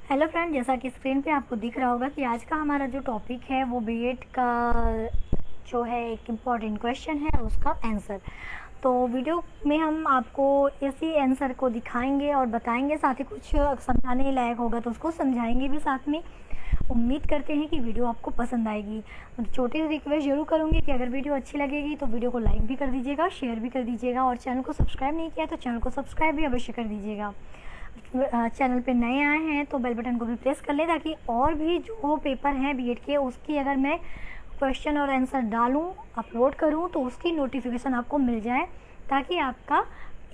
Hello friend, जैसा कि screen पे आपको दिख रहा होगा कि आज का हमारा जो टॉपिक है वो बीएड का जो है एक इम्पॉर्टेंट क्वेश्चन है उसका आंसर। तो वीडियो में हम आपको इसी आंसर को दिखाएंगे और बताएंगे, साथ ही कुछ समझाने लायक होगा तो उसको समझाएंगे भी साथ में। उम्मीद करते हैं कि वीडियो आपको पसंद आएगी। तो छोटी सी रिक्वेस्ट जरूर करूँगी कि अगर वीडियो अच्छी लगेगी तो वीडियो को लाइक भी कर दीजिएगा, शेयर भी कर दीजिएगा और चैनल को सब्सक्राइब नहीं किया तो चैनल को सब्सक्राइब भी अवश्य कर दीजिएगा। चैनल पे नए आए हैं तो बेल बटन को भी प्रेस कर लें ताकि और भी जो पेपर हैं बीएड के उसकी अगर मैं क्वेश्चन और आंसर डालूं, अपलोड करूं तो उसकी नोटिफिकेशन आपको मिल जाए, ताकि आपका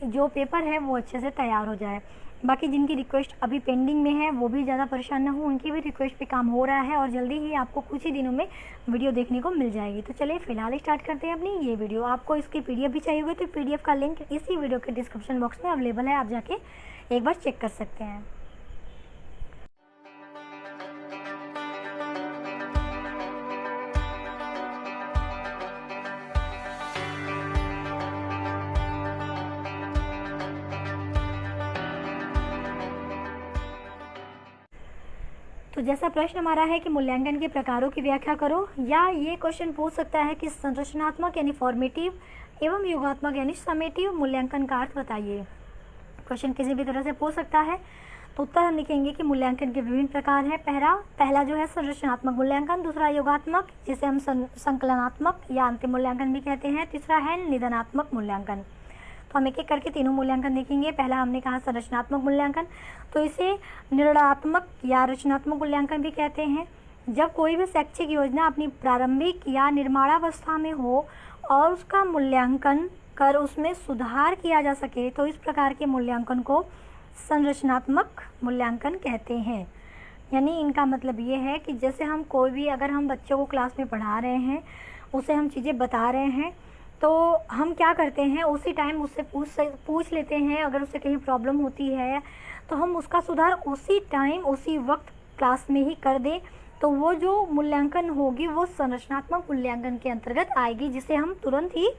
जो पेपर है वो अच्छे से तैयार हो जाए। बाकी जिनकी रिक्वेस्ट अभी पेंडिंग में है वो भी ज़्यादा परेशान ना हो, उनकी भी रिक्वेस्ट पे काम हो रहा है और जल्दी ही आपको कुछ ही दिनों में वीडियो देखने को मिल जाएगी। तो चलिए फिलहाल स्टार्ट करते हैं अपनी ये वीडियो। आपको इसकी पीडीएफ भी चाहिए होगी तो पीडीएफ का लिंक इसी वीडियो के डिस्क्रिप्शन बॉक्स में अवेलेबल है, आप जाके एक बार चेक कर सकते हैं। तो जैसा प्रश्न हमारा है कि मूल्यांकन के प्रकारों की व्याख्या करो, या ये क्वेश्चन पूछ सकता है कि संरचनात्मक यानी फॉर्मेटिव एवं योगात्मक यानी समेटिव मूल्यांकन का अर्थ बताइए। क्वेश्चन किसी भी तरह से पूछ सकता है। तो उत्तर हम लिखेंगे कि मूल्यांकन के विभिन्न प्रकार हैं। पहला जो है संरचनात्मक मूल्यांकन, दूसरा योगात्मक जिसे हम संकलनात्मक या अंतिम मूल्यांकन भी कहते हैं, तीसरा है निदानात्मक मूल्यांकन। तो हम एक एक करके तीनों मूल्यांकन देखेंगे। पहला हमने कहा संरचनात्मक मूल्यांकन, तो इसे निर्णयात्मक या रचनात्मक मूल्यांकन भी कहते हैं। जब कोई भी शैक्षिक योजना अपनी प्रारंभिक या निर्माणावस्था में हो और उसका मूल्यांकन कर उसमें सुधार किया जा सके तो इस प्रकार के मूल्यांकन को संरचनात्मक मूल्यांकन कहते हैं। यानी इनका मतलब ये है कि जैसे हम कोई भी अगर हम बच्चों को क्लास में पढ़ा रहे हैं, उसे हम चीज़ें बता रहे हैं, तो हम क्या करते हैं उसी टाइम उससे पूछ लेते हैं। अगर उससे कहीं प्रॉब्लम होती है तो हम उसका सुधार उसी टाइम उसी वक्त क्लास में ही कर दें, तो वो जो मूल्यांकन होगी वो संरचनात्मक मूल्यांकन के अंतर्गत आएगी, जिसे हम तुरंत ही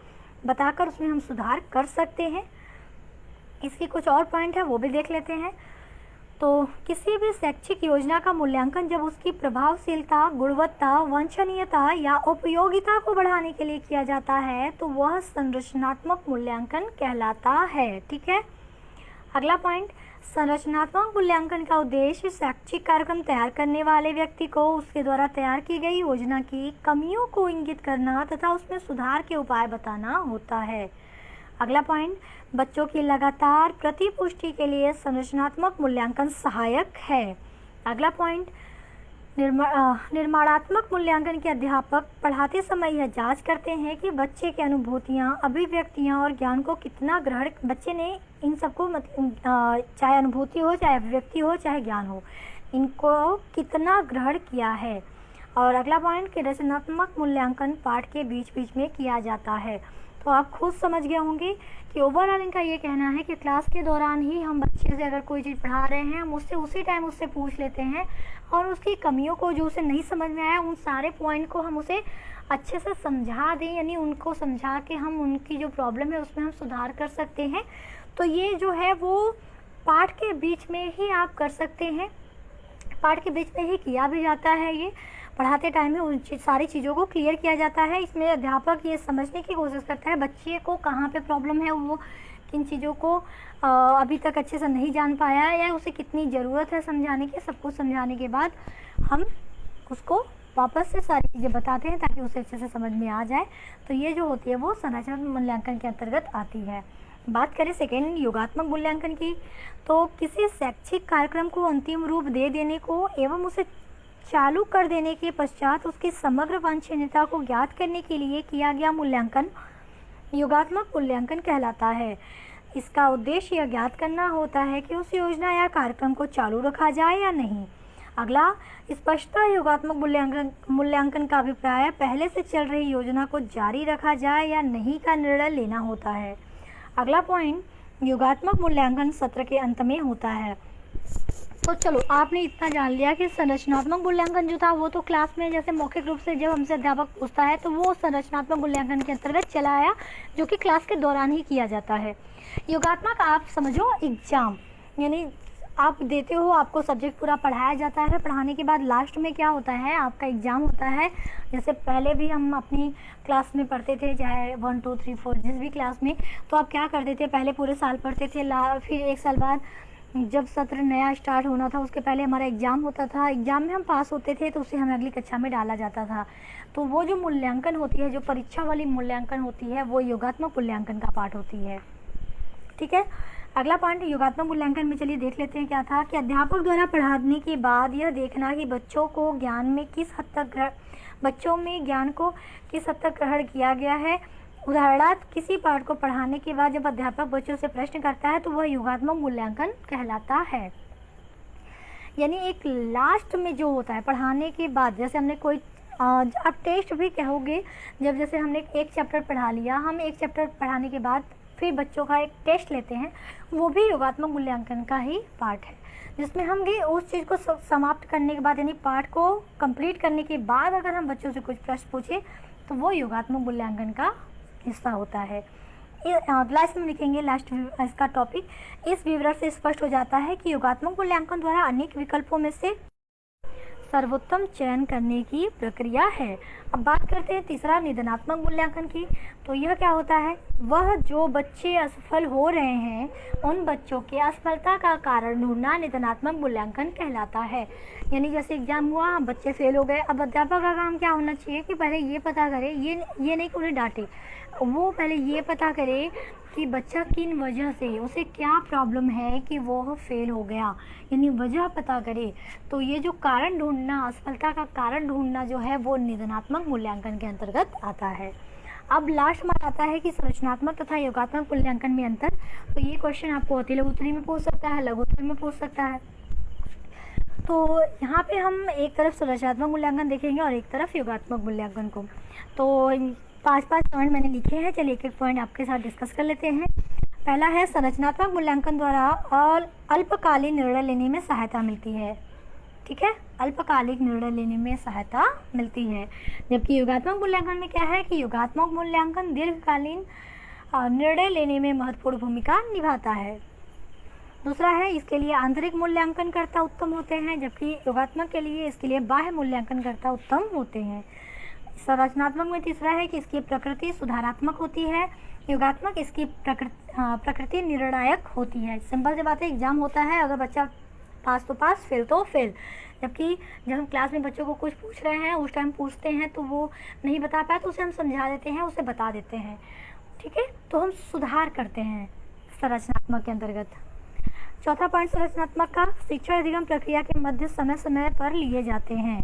बताकर उसमें हम सुधार कर सकते हैं। इसकी कुछ और पॉइंट है वो भी देख लेते हैं। तो किसी भी शैक्षिक योजना का मूल्यांकन जब उसकी प्रभावशीलता, गुणवत्ता, वांछनीयता या उपयोगिता को बढ़ाने के लिए किया जाता है तो वह संरचनात्मक मूल्यांकन कहलाता है। ठीक है। अगला पॉइंट, संरचनात्मक मूल्यांकन का उद्देश्य शैक्षिक कार्यक्रम तैयार करने वाले व्यक्ति को उसके द्वारा तैयार की गई योजना की कमियों को इंगित करना तथा उसमें सुधार के उपाय बताना होता है। अगला पॉइंट, बच्चों की लगातार प्रतिपुष्टि के लिए संरचनात्मक मूल्यांकन सहायक है। अगला पॉइंट, निर्माणात्मक मूल्यांकन के अध्यापक पढ़ाते समय यह जांच करते हैं कि बच्चे की अनुभूतियाँ, अभिव्यक्तियाँ और ज्ञान को कितना ग्रहण, बच्चे ने इन सबको चाहे अनुभूति हो, चाहे अभिव्यक्ति हो, चाहे ज्ञान हो, इनको कितना ग्रहण किया है। और अगला पॉइंट कि रचनात्मक मूल्यांकन पाठ के बीच बीच में किया जाता है। तो आप खुद समझ गए होंगे कि ओवरऑल इनका ये कहना है कि क्लास के दौरान ही हम बच्चे से अगर कोई चीज़ पढ़ा रहे हैं, हम उससे उसी टाइम उससे पूछ लेते हैं और उसकी कमियों को, जो उसे नहीं समझ में आया, उन सारे पॉइंट को हम उसे अच्छे से समझा दें, यानी उनको समझा के हम उनकी जो प्रॉब्लम है उसमें हम सुधार कर सकते हैं। तो ये जो है वो पाठ के बीच में ही आप कर सकते हैं, पाठ के बीच में ही किया भी जाता है। ये पढ़ाते टाइम में उन सारी चीज़ों को क्लियर किया जाता है। इसमें अध्यापक ये समझने की कोशिश करता है बच्चे को कहाँ पे प्रॉब्लम है, वो किन चीज़ों को अभी तक अच्छे से नहीं जान पाया है या उसे कितनी ज़रूरत है समझाने की। सबको समझाने के बाद हम उसको वापस से सारी चीज़ें बताते हैं ताकि उसे अच्छे से समझ में आ जाए। तो ये जो होती है वो संरचनात्मक मूल्यांकन के अंतर्गत आती है। बात करें सेकेंड योगात्मक मूल्यांकन की, तो किसी शैक्षिक कार्यक्रम को अंतिम रूप दे देने को एवं उसे चालू कर देने के पश्चात उसकी समग्र वांछनीयता को ज्ञात करने के लिए किया गया मूल्यांकन योगात्मक मूल्यांकन कहलाता है। इसका उद्देश्य यह ज्ञात करना होता है कि उस योजना या कार्यक्रम को चालू रखा जाए या नहीं। अगला, स्पष्टतः योगात्मक मूल्यांकन का अभिप्राय पहले से चल रही योजना को जारी रखा जाए या नहीं का निर्णय लेना होता है। अगला पॉइंट, योगात्मक मूल्यांकन सत्र के अंत में होता है। तो चलो आपने इतना जान लिया कि संरचनात्मक मूल्यांकन जो था वो तो क्लास में जैसे मौखिक रूप से जब हमसे अध्यापक पूछता है तो वो संरचनात्मक मूल्यांकन के अंतर्गत चला आया, जो कि क्लास के दौरान ही किया जाता है। योगात्मक आप समझो एग्जाम, यानी आप देते हो, आपको सब्जेक्ट पूरा पढ़ाया जाता है। पढ़ाने के बाद लास्ट में क्या होता है, आपका एग्ज़ाम होता है। जैसे पहले भी हम अपनी क्लास में पढ़ते थे, चाहे 1 2 3 4 जिस भी क्लास में, तो आप क्या करते थे, पहले पूरे साल पढ़ते थे, फिर 1 साल बाद जब सत्र नया स्टार्ट होना था उसके पहले हमारा एग्ज़ाम होता था। एग्ज़ाम में हम पास होते थे तो उसे हमें अगली कक्षा में डाला जाता था। तो वो जो मूल्यांकन होती है, जो परीक्षा वाली मूल्यांकन होती है, वो योगात्मक मूल्यांकन का पार्ट होती है। ठीक है, अगला पॉइंट योगात्मक मूल्यांकन में चलिए देख लेते हैं क्या था कि अध्यापक द्वारा पढ़ाने के बाद यह देखना कि बच्चों में ज्ञान को किस हद तक ग्रहण किया गया है। उदाहरणार्थ, किसी पाठ को पढ़ाने के बाद जब अध्यापक बच्चों से प्रश्न करता है तो वह योगात्मक मूल्यांकन कहलाता है। यानी एक लास्ट में जो होता है पढ़ाने के बाद, जैसे हमने कोई आप टेस्ट भी कहोगे, जब जैसे हमने एक चैप्टर पढ़ा लिया, हम एक चैप्टर पढ़ाने के बाद फिर बच्चों का एक टेस्ट लेते हैं, वो भी योगात्मक मूल्यांकन का ही पार्ट है, जिसमें हम भी उस चीज़ को समाप्त करने के बाद, यानी पाठ को कंप्लीट करने के बाद अगर हम बच्चों से कुछ प्रश्न पूछें तो वो योगात्मक मूल्यांकन का हिस्सा होता है। लास्ट में लिखेंगे लास्ट इसका टॉपिक। इस विवरण से स्पष्ट हो जाता है कि योगात्मक मूल्यांकन द्वारा अनेक विकल्पों में से सर्वोत्तम चयन करने की प्रक्रिया है। अब बात करते हैं तीसरा, निदानात्मक मूल्यांकन की। तो यह क्या होता है, वह जो बच्चे असफल हो रहे हैं उन बच्चों के असफलता का कारण ढूंढना निदानात्मक मूल्यांकन कहलाता है। यानी जैसे एग्जाम हुआ, बच्चे फेल हो गए, अब अध्यापक का काम क्या होना चाहिए कि पहले ये पता करे, ये नहीं कि उन्हें डांटे, वो पहले ये पता करे कि बच्चा किन वजह से, उसे क्या प्रॉब्लम है कि वो फेल हो गया, यानी वजह पता करे। तो ये जो कारण ढूंढना, असफलता का कारण ढूंढना जो है वो निदानात्मक मूल्यांकन के अंतर्गत आता है। अब लास्ट में आता है कि संरचनात्मक तथा योगात्मक मूल्यांकन में अंतर। तो ये क्वेश्चन आपको अति लघु उत्तरी में पूछ सकता है, लघु उत्तरी में पूछ सकता है। तो यहाँ पे हम एक तरफ संरचनात्मक मूल्यांकन देखेंगे और एक तरफ योगात्मक मूल्यांकन को। तो 5-5 पॉइंट मैंने लिखे हैं, चलिए एक एक पॉइंट आपके साथ डिस्कस कर लेते हैं। पहला है, संरचनात्मक मूल्यांकन द्वारा अल्पकालीन निर्णय लेने में सहायता मिलती है। ठीक है, अल्पकालिक निर्णय लेने में सहायता मिलती है। जबकि योगात्मक मूल्यांकन में क्या है कि योगात्मक मूल्यांकन दीर्घकालीन निर्णय लेने में महत्वपूर्ण भूमिका निभाता है। दूसरा है, इसके लिए आंतरिक मूल्यांकनकर्ता उत्तम होते हैं, जबकि योगात्मक के लिए इसके लिए बाह्य मूल्यांकनकर्ता उत्तम होते हैं। संरचनात्मक में तीसरा है कि इसकी प्रकृति सुधारात्मक होती है, योगात्मक इसकी प्रकृति निर्णायक होती है। सिंपल सी बात है, एग्जाम होता है, अगर बच्चा पास तो पास, फेल तो फेल। जबकि जब हम क्लास में बच्चों को कुछ पूछ रहे हैं, उस टाइम पूछते हैं तो वो नहीं बता पाया तो उसे हम समझा देते हैं, उसे बता देते हैं। ठीक है, तो हम सुधार करते हैं संरचनात्मक के अंतर्गत। चौथा पॉइंट संरचनात्मक का, शिक्षण अधिगम प्रक्रिया के मध्य समय समय पर लिए जाते हैं,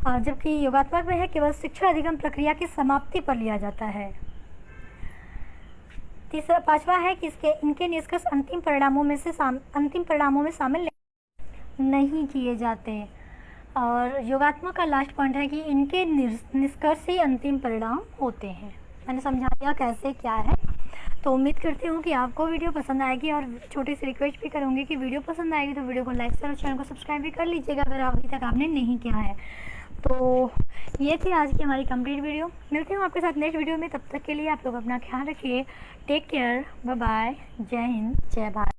जबकि योगात्मक में है केवल शिक्षण अधिगम प्रक्रिया की समाप्ति पर लिया जाता है। पांचवा है कि इनके निष्कर्ष अंतिम परिणामों में शामिल नहीं किए जाते। और योगात्मक का लास्ट पॉइंट है कि इनके निष्कर्ष ही अंतिम परिणाम होते हैं। मैंने समझा दिया कैसे क्या है। तो उम्मीद करती हूँ कि आपको वीडियो पसंद आएगी, और छोटी सी रिक्वेस्ट भी करूँगी कि वीडियो पसंद आएगी तो वीडियो को लाइक शेयर और चैनल को सब्सक्राइब भी कर लीजिएगा अगर अभी तक आपने नहीं किया है। तो ये थी आज की हमारी कंप्लीट वीडियो। मिलती हूँ आपके साथ नेक्स्ट वीडियो में, तब तक के लिए आप लोग अपना ख्याल रखिए। टेक केयर, बाय बाय, जय हिंद, जय भारत।